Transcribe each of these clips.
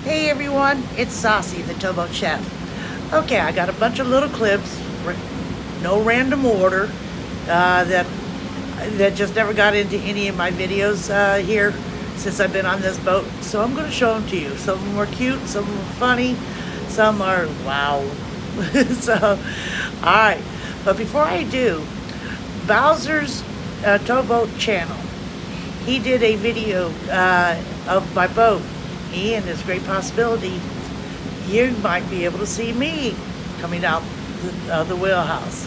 Hey everyone, it's Saucy, the Towboat Chef. Okay, I got a bunch of little clips, no random order, that just never got into any of my videos here since I've been on this boat. So I'm going to show them to you. Some of them are cute, some of them are funny, some are wow. So, alright, but before I do, Bowser's Towboat channel, he did a video of my boat. And there's a great possibility you might be able to see me coming out the wheelhouse.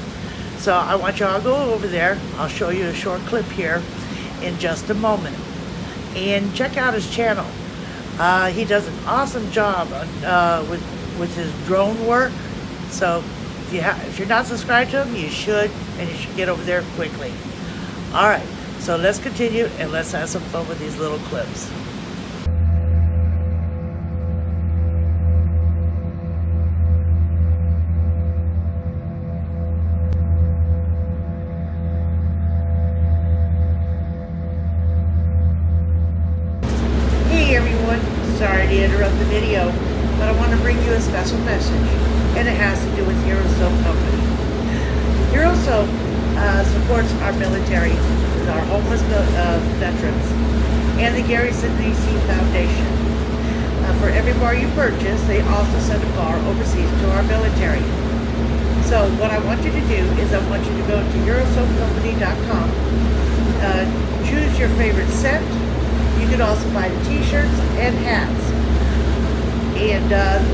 So I want you all to go over there. I'll show you a short clip here in just a moment. And check out his channel. He does an awesome job with his drone work. So if you're not subscribed to him, you should, and you should get over there quickly. All right, so let's continue and let's have some fun with these little clips. Sorry to interrupt the video, but I want to bring you a special message, and it has to do with Hero Soap Company. Hero Soap supports our military, our homeless veterans, and the Gary Sinise Foundation. For every bar you purchase, they also send a bar overseas to our military. So what I want you to do is I want you to go to HeroSoapCompany.com, choose your favorite scent. You can also buy the t-shirts and hats. And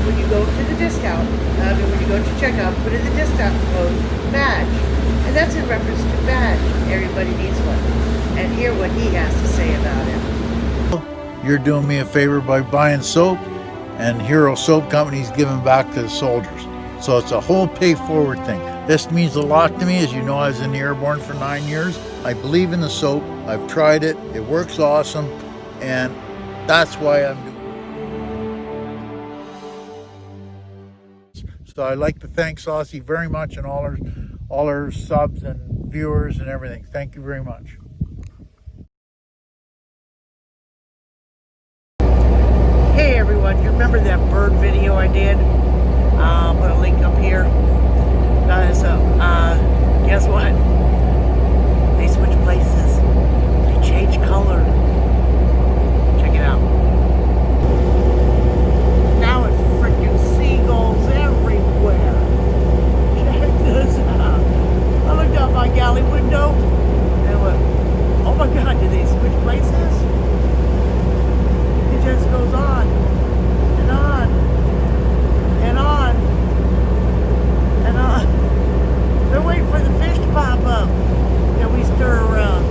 when you go to the discount, when you go to checkout, put in the discount code BADGE. And that's in reference to badge. Everybody needs one. And hear what he has to say about it. You're doing me a favor by buying soap, and Hero Soap Company's giving back to the soldiers. So it's a whole pay forward thing. This means a lot to me. As you know, I was in the airborne for 9 years. I believe in the soap. I've tried it. It works awesome. And that's why I'm doing it. So I'd like to thank Saucy very much, and all her subs and viewers and everything. Thank you very much. Hey everyone, you remember that bird video I did? I'll put a link up here. Guess what? They switched places. They changed color. Now it's freaking seagulls everywhere. Check this out. I looked out my galley window and went, oh my God, did they switch places? It just goes on and on and on and on. They're waiting for the fish to pop up that we stir around.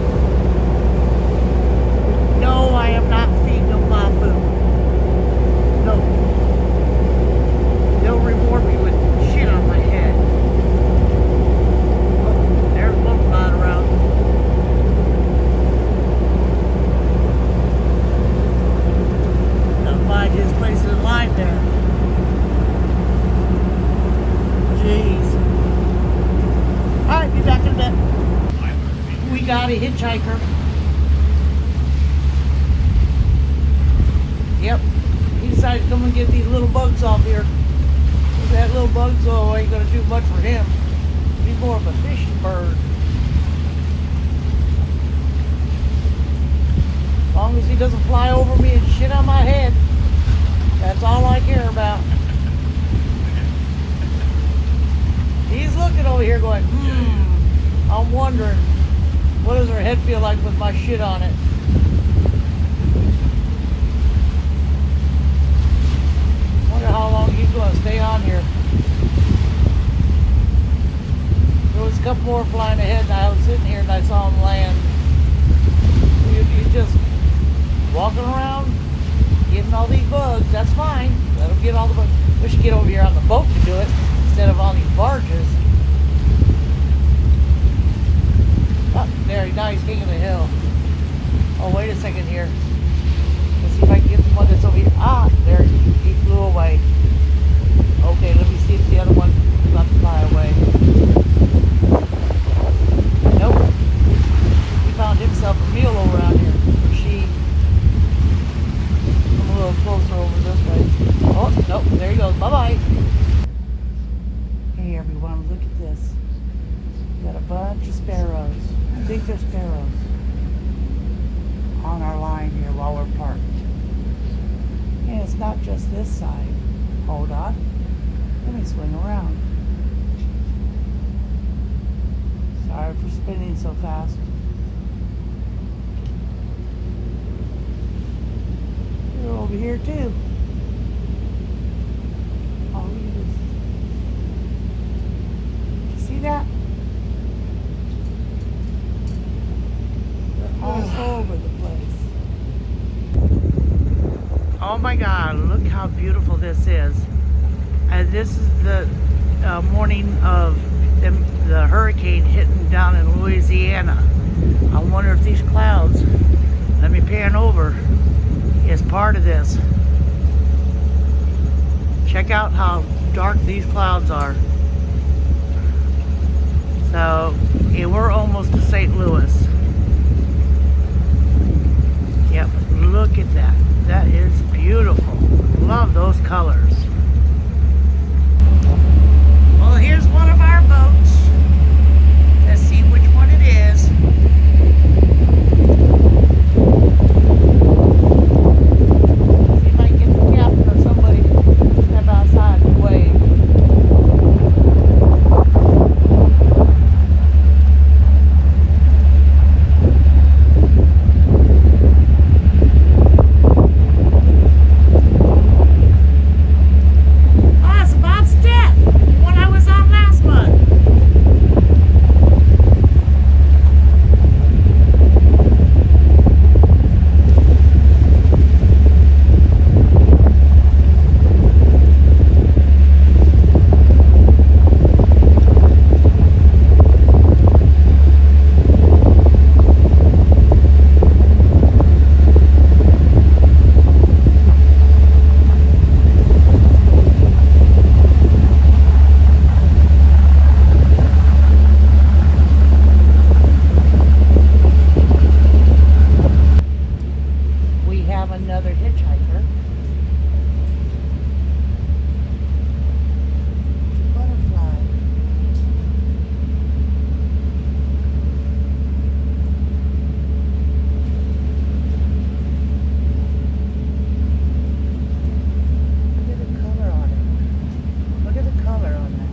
No, I am not feeding them my food. No. They'll reward me with shit on my head. Oh, there's one flying around. Gotta find his place in line there. Jeez. Alright, be back in a bit. We got a hitchhiker. Yep, he decided to come and get these little bugs off here. That little bug's ain't gonna do much for him. He's more of a fishing bird. As long as he doesn't fly over me and shit on my head, that's all I care about. He's looking over here going, I'm wondering, what does her head feel like with my shit on it? How long he's going to stay on here. There was a couple more flying ahead, and I was sitting here and I saw him land. You're just walking around getting all these bugs. That's fine. Let him get all the bugs. We should get over here on the boat to do it instead of on these barges. Oh, there, now he's king of the hill. Oh, wait a second here. Let's see if I can get the one that's over here. Ah, there, he flew away. Okay, let me see if the other one is about to fly away. Nope. He found himself a meal over out here. Or she. Come a little closer over this way. There he goes. Bye-bye. Hey, everyone, look at this. We got a bunch of sparrows. I think they're sparrows on our line here while we're parked. And it's not just this side. Hold on. Let me swing around. Sorry for spinning so fast. They're over here too. Oh, look at this. See that? They're all over the place. Oh my God, look how beautiful this is. And this is the morning of the hurricane hitting down in Louisiana. I wonder if these clouds, let me pan over, is part of this. Check out how dark these clouds are. So, yeah, we're almost to St. Louis. Yep, look at that. That is beautiful. Love those colors. Well, here's one of our boats. Let's see which one it is. See if I can get the captain or somebody to step outside and wave. Another hitchhiker. Butterfly. Look at the color on it. Look at the color on that.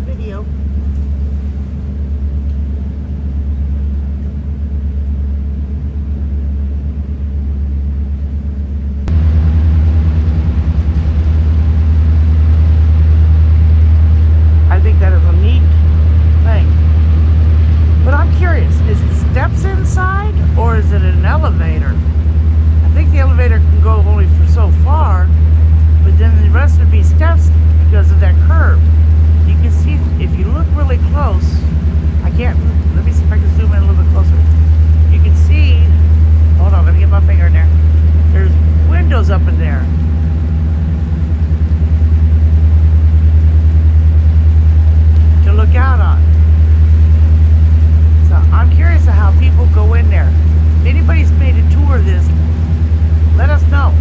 Video. I think that is a neat thing. But I'm curious, is it steps inside or is it an elevator? I think the elevator can go only for so far, but then the rest would be steps because of that curve. You can see, if you look really close, I can't, let me see if I can zoom in a little bit closer. You can see, hold on, let me get my finger in there. There's windows up in there. To look out on. So I'm curious of how people go in there. If anybody's made a tour of this, let us know.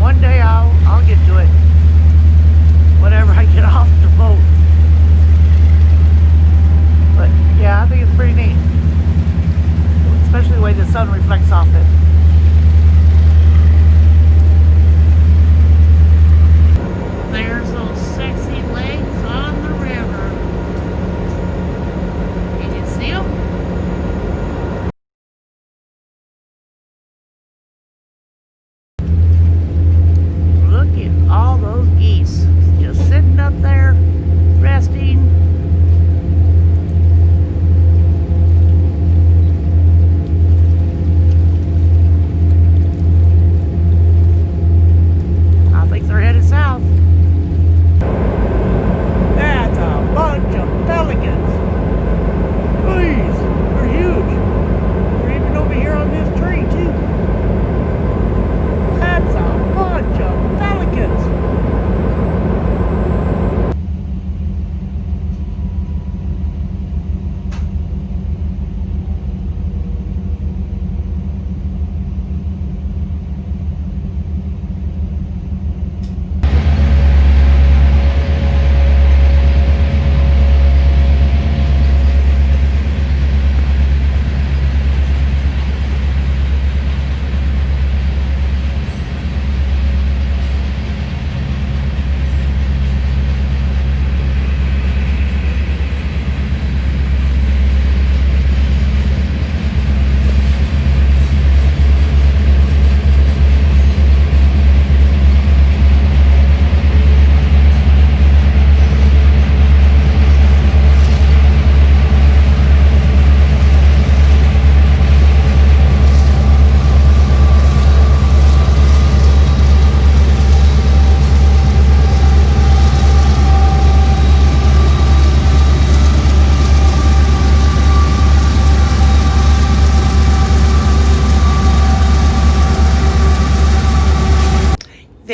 One day I'll get to it. Whenever I get off the boat. But yeah, I think it's pretty neat. Especially the way the sun reflects off it. There's those sexy legs on the river. Can you see them? Look at all those geese. Just sitting up there, resting.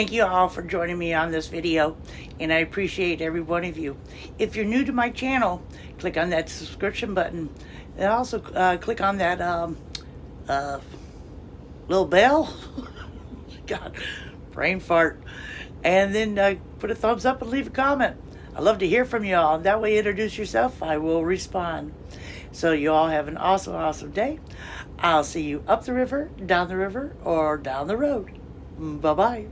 Thank you all for joining me on this video, and I appreciate every one of you. If you're new to my channel, click on that subscription button, and also click on that little bell. God, brain fart. And then put a thumbs up and leave a comment. I love to hear from you all. That way, introduce yourself. I will respond. So you all have an awesome, awesome day. I'll see you up the river, down the river, or down the road. Bye-bye.